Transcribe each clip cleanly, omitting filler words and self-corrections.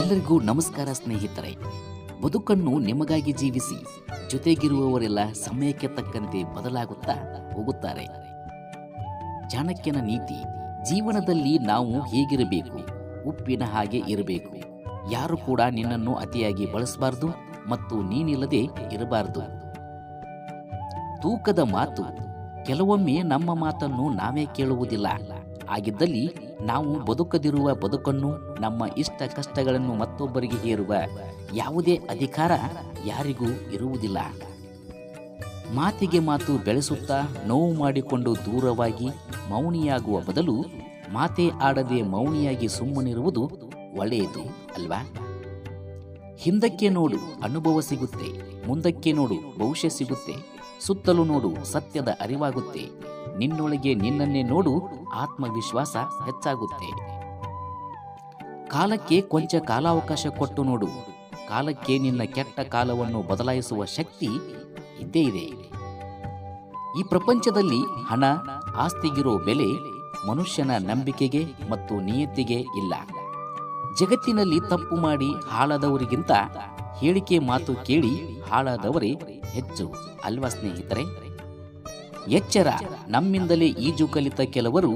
ಎಲ್ಲರಿಗೂ ನಮಸ್ಕಾರ ಸ್ನೇಹಿತರೆ. ಬದುಕನ್ನು ನಿಮಗಾಗಿ ಜೀವಿಸಿ. ಜೊತೆಗಿರುವವರೆಲ್ಲ ಸಮಯಕ್ಕೆ ತಕ್ಕಂತೆ ಬದಲಾಗುತ್ತಾ ಹೋಗುತ್ತಾರೆ. ಚಾಣಕ್ಯನ ನೀತಿ: ಜೀವನದಲ್ಲಿ ನಾವು ಹೇಗಿರಬೇಕು? ಉಪ್ಪಿನ ಹಾಗೆ ಇರಬೇಕು. ಯಾರು ಕೂಡ ನಿನ್ನನ್ನು ಅತಿಯಾಗಿ ಬಳಸಬಾರದು ಮತ್ತು ನೀನಿಲ್ಲದೆ ಇರಬಾರದು. ತೂಕದ ಮಾತು: ಕೆಲವೊಮ್ಮೆ ನಮ್ಮ ಮಾತನ್ನು ನಾವೇ ಕೇಳುವುದಿಲ್ಲ. ಆಗಿದ್ದಲ್ಲಿ ನಾವು ಬದುಕದಿರುವ ಬದುಕನ್ನು, ನಮ್ಮ ಇಷ್ಟ ಕಷ್ಟಗಳನ್ನು ಮತ್ತೊಬ್ಬರಿಗೆ ಹೇರುವ ಯಾವುದೇ ಅಧಿಕಾರ ಯಾರಿಗೂ ಇರುವುದಿಲ್ಲ. ಮಾತಿಗೆ ಮಾತು ಬೆಳೆಸುತ್ತಾ ನೋವು ಮಾಡಿಕೊಂಡು ದೂರವಾಗಿ ಮೌನಿಯಾಗುವ ಬದಲು ಮಾತೇ ಆಡದೆ ಮೌನಿಯಾಗಿ ಸುಮ್ಮನಿರುವುದು ಒಳ್ಳೆಯದು ಅಲ್ವಾ? ಹಿಂದಕ್ಕೆ ನೋಡು, ಅನುಭವ ಸಿಗುತ್ತೆ. ಮುಂದಕ್ಕೆ ನೋಡು, ಭವಿಷ್ಯ ಸಿಗುತ್ತೆ. ಸುತ್ತಲೂ ನೋಡು, ಸತ್ಯದ ಅರಿವಾಗುತ್ತೆ. ನಿನ್ನೊಳಗೆ ನಿನ್ನನ್ನೇ ನೋಡು, ಆತ್ಮವಿಶ್ವಾಸ ಹೆಚ್ಚಾಗುತ್ತೆ. ಕಾಲಕ್ಕೆ ಕೊಂಚ ಕಾಲಾವಕಾಶ ಕೊಟ್ಟು ನೋಡು. ಕಾಲಕ್ಕೆ ನಿನ್ನ ಕೆಟ್ಟ ಕಾಲವನ್ನು ಬದಲಾಯಿಸುವ ಶಕ್ತಿ ಇದ್ದೇ ಇದೆ. ಈ ಪ್ರಪಂಚದಲ್ಲಿ ಹಣ, ಆಸ್ತಿಗಿರೋ ಬೆಲೆ ಮನುಷ್ಯನ ನಂಬಿಕೆಗೆ ಮತ್ತು ನಿಯತ್ತಿಗೆ ಇಲ್ಲ. ಜಗತ್ತಿನಲ್ಲಿ ತಪ್ಪು ಮಾಡಿ ಹಾಳಾದವರಿಗಿಂತ ಹೇಳಿಕೆ ಮಾತು ಕೇಳಿ ಹಾಳಾದವರೇ ಹೆಚ್ಚು ಅಲ್ವಾ ಸ್ನೇಹಿತರೆ? ಎಚ್ಚರ: ನಮ್ಮಿಂದಲೇ ಈಜು ಕಲಿತ ಕೆಲವರು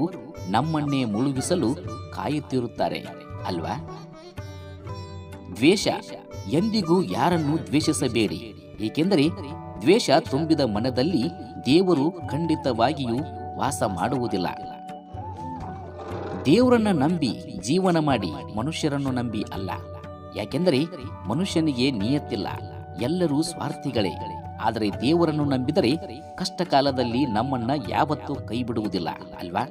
ನಮ್ಮನ್ನೇ ಮುಳುಗಿಸಲು ಕಾಯುತ್ತಿರುತ್ತಾರೆ ಅಲ್ವಾ? ದ್ವೇಷ: ಎಂದಿಗೂ ಯಾರನ್ನು ದ್ವೇಷಿಸಬೇಡಿ, ಏಕೆಂದರೆ ದ್ವೇಷ ತುಂಬಿದ ಮನದಲ್ಲಿ ದೇವರು ಖಂಡಿತವಾಗಿಯೂ ವಾಸ ಮಾಡುವುದಿಲ್ಲ. ದೇವರನ್ನ ನಂಬಿ ಜೀವನ ಮಾಡಿ, ಮನುಷ್ಯರನ್ನು ನಂಬಿ ಅಲ್ಲ. ಯಾಕೆಂದರೆ ಮನುಷ್ಯನಿಗೆ ನಿಯತ್ತಿಲ್ಲ, ಎಲ್ಲರೂ ಸ್ವಾರ್ಥಿಗಳೇ. ಆದರೆ ದೇವರನ್ನು ನಂಬಿದರೆ ಕಷ್ಟ ಕಾಲದಲ್ಲಿ ನಮ್ಮನ್ನ ಯಾವತ್ತೂ ಕೈ ಬಿಡುವುದಿಲ್ಲ ಅಲ್ವಾ?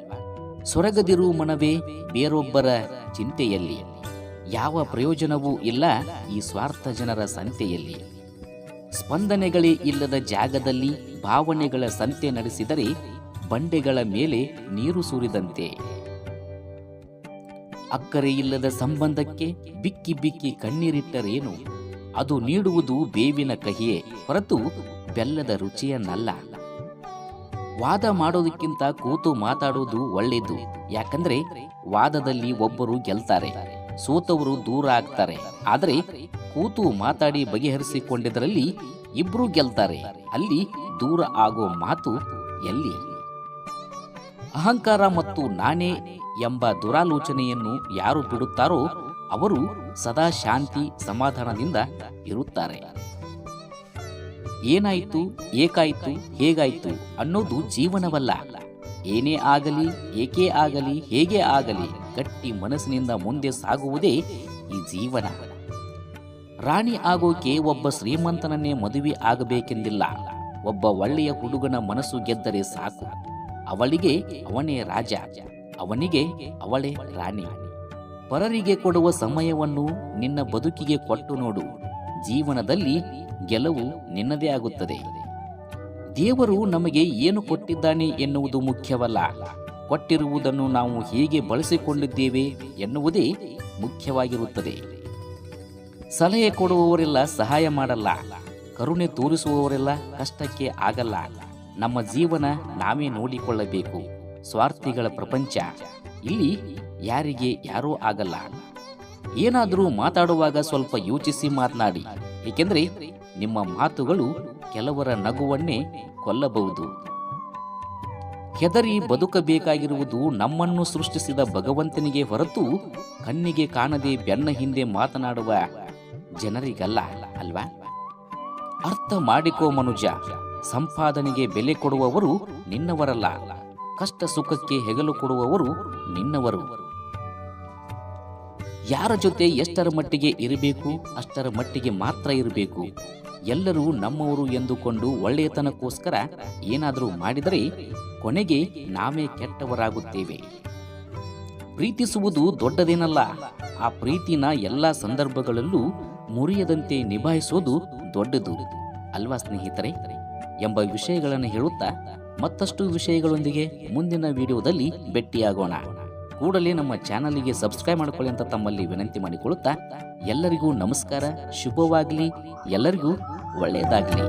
ಸೊರಗದಿರು ಮನವೇ ಬೇರೊಬ್ಬರ ಚಿಂತೆಯಲ್ಲಿ, ಯಾವ ಪ್ರಯೋಜನವೂ ಇಲ್ಲ ಈ ಸ್ವಾರ್ಥ ಜನರ ಸಂತೆಯಲ್ಲಿ. ಸ್ಪಂದನೆಗಳೇ ಇಲ್ಲದ ಜಾಗದಲ್ಲಿ ಭಾವನೆಗಳ ಸಂತೆ ನಡೆಸಿದರೆ ಬಂಡೆಗಳ ಮೇಲೆ ನೀರು ಸುರಿದಂತೆ. ಅಕ್ಕರೆ ಇಲ್ಲದ ಸಂಬಂಧಕ್ಕೆ ಬಿಕ್ಕಿ ಬಿಕ್ಕಿ ಕಣ್ಣೀರಿಟ್ಟರೇನು? ಅದು ನೀಡುವುದು ಬೇವಿನ ಕಹಿಯೇ ಹೊರತು ಬೆಲ್ಲದ ರುಚಿಯನ್ನಲ್ಲ. ವಾದ ಮಾಡೋದಕ್ಕಿಂತ ಕೂತು ಮಾತಾಡೋದು ಒಳ್ಳೆಯದು. ಯಾಕಂದ್ರೆ ವಾದದಲ್ಲಿ ಒಬ್ಬರು ಗೆಲ್ತಾರೆ, ಸೋತವರು ದೂರ ಆಗ್ತಾರೆ. ಆದರೆ ಕೂತು ಮಾತಾಡಿ ಬಗೆಹರಿಸಿಕೊಂಡಿದ್ದರಲ್ಲಿ ಇಬ್ರು ಗೆಲ್ತಾರೆ. ಅಲ್ಲಿ ದೂರ ಆಗೋ ಮಾತು ಎಲ್ಲಿ? ಅಹಂಕಾರ ಮತ್ತು ನಾನೇ ಎಂಬ ದುರಾಲೋಚನೆಯನ್ನು ಯಾರು ಬಿಡುತ್ತಾರೋ ಅವರು ಸದಾ ಶಾಂತಿ ಸಮಾಧಾನದಿಂದ ಇರುತ್ತಾರೆ. ಏನಾಯ್ತು, ಏಕಾಯ್ತು, ಹೇಗಾಯ್ತು ಅನ್ನೋದು ಜೀವನವಲ್ಲ. ಏನೇ ಆಗಲಿ, ಏಕೆ ಆಗಲಿ, ಹೇಗೆ ಆಗಲಿ ಗಟ್ಟಿ ಮನಸ್ಸಿನಿಂದ ಮುಂದೆ ಸಾಗುವುದೇ ಈ ಜೀವನ. ರಾಣಿ ಆಗೋಕೆ ಒಬ್ಬ ಶ್ರೀಮಂತನನ್ನೇ ಮದುವೆ ಆಗಬೇಕೆಂದಿಲ್ಲ. ಒಬ್ಬ ಒಳ್ಳೆಯ ಹುಡುಗನ ಮನಸ್ಸು ಗೆದ್ದರೆ ಸಾಕು. ಅವಳಿಗೆ ಅವನೇ ರಾಜ, ಅವನಿಗೆ ಅವಳೇ ರಾಣಿ. ಪರರಿಗೆ ಕೊಡುವ ಸಮಯವನ್ನು ನಿನ್ನ ಬದುಕಿಗೆ ಕೊಟ್ಟು ನೋಡು. ಜೀವನದಲ್ಲಿ ಗೆಲುವು ನಿನ್ನದೇ ಆಗುತ್ತದೆ. ದೇವರು ನಮಗೆ ಏನು ಕೊಟ್ಟಿದ್ದಾನೆ ಎನ್ನುವುದು ಮುಖ್ಯವಲ್ಲ, ಕೊಟ್ಟಿರುವುದನ್ನು ನಾವು ಹೇಗೆ ಬಳಸಿಕೊಂಡಿದ್ದೇವೆ ಎನ್ನುವುದೇ ಮುಖ್ಯವಾಗಿರುತ್ತದೆ. ಸಲಹೆ ಕೊಡುವವರೆಲ್ಲ ಸಹಾಯ ಮಾಡಲ್ಲ, ಕರುಣೆ ತೋರಿಸುವವರೆಲ್ಲ ಕಷ್ಟಕ್ಕೆ ಆಗಲ್ಲ. ನಮ್ಮ ಜೀವನ ನಾವೇ ನೋಡಿಕೊಳ್ಳಬೇಕು. ಸ್ವಾರ್ಥಿಗಳ ಪ್ರಪಂಚ, ಇಲ್ಲಿ ಯಾರಿಗೆ ಯಾರೂ ಆಗಲ್ಲ. ಏನಾದರೂ ಮಾತಾಡುವಾಗ ಸ್ವಲ್ಪ ಯೋಚಿಸಿ ಮಾತನಾಡಿ, ಏಕೆಂದರೆ ನಿಮ್ಮ ಮಾತುಗಳು ಕೆಲವರ ನಗುವನ್ನೇ ಕೊಲ್ಲಬಹುದು. ಹೆದರಿ ಬದುಕಬೇಕಾಗಿರುವುದು ನಮ್ಮನ್ನು ಸೃಷ್ಟಿಸಿದ ಭಗವಂತನಿಗೆ ಹೊರತು ಕಣ್ಣಿಗೆ ಕಾಣದೆ ಬೆನ್ನ ಹಿಂದೆ ಮಾತನಾಡುವ ಜನರಿಗಲ್ಲ ಅಲ್ವಾ? ಅರ್ಥ ಮಾಡಿಕೋ ಮನುಜ, ಸಂಪಾದನೆಗೆ ಬೆಲೆ ಕೊಡುವವರು ನಿನ್ನವರಲ್ಲ, ಕಷ್ಟ ಸುಖಕ್ಕೆ ಹೆಗಲು ಕೊಡುವವರು ನಿನ್ನವರು. ಯಾರ ಜೊತೆ ಎಷ್ಟರ ಮಟ್ಟಿಗೆ ಇರಬೇಕು ಅಷ್ಟರ ಮಟ್ಟಿಗೆ ಮಾತ್ರ ಇರಬೇಕು. ಎಲ್ಲರೂ ನಮ್ಮವರು ಎಂದುಕೊಂಡು ಒಳ್ಳೆಯತನಕ್ಕೋಸ್ಕರ ಏನಾದರೂ ಮಾಡಿದರೆ ಕೊನೆಗೆ ನಾವೇ ಕೆಟ್ಟವರಾಗುತ್ತೇವೆ. ಪ್ರೀತಿಸುವುದು ದೊಡ್ಡದೇನಲ್ಲ, ಆ ಪ್ರೀತಿನ ಎಲ್ಲ ಸಂದರ್ಭಗಳಲ್ಲೂ ಮುರಿಯದಂತೆ ನಿಭಾಯಿಸೋದು ದೊಡ್ಡದು ಅಲ್ವಾ ಸ್ನೇಹಿತರೆ? ಎಂಬ ವಿಷಯಗಳನ್ನು ಹೇಳುತ್ತಾ ಮತ್ತಷ್ಟು ವಿಷಯಗಳೊಂದಿಗೆ ಮುಂದಿನ ವಿಡಿಯೋದಲ್ಲಿ ಭೇಟಿಯಾಗೋಣ. ಕೂಡಲೇ ನಮ್ಮ ಚಾನಲ್ಗೆ ಸಬ್ಸ್ಕ್ರೈಬ್ ಮಾಡಿಕೊಳ್ಳಿ ಅಂತ ತಮ್ಮಲ್ಲಿ ವಿನಂತಿ ಮಾಡಿಕೊಳ್ಳುತ್ತಾ ಎಲ್ಲರಿಗೂ ನಮಸ್ಕಾರ, ಶುಭವಾಗಲಿ, ಎಲ್ಲರಿಗೂ ಒಳ್ಳೆಯದಾಗಲಿ.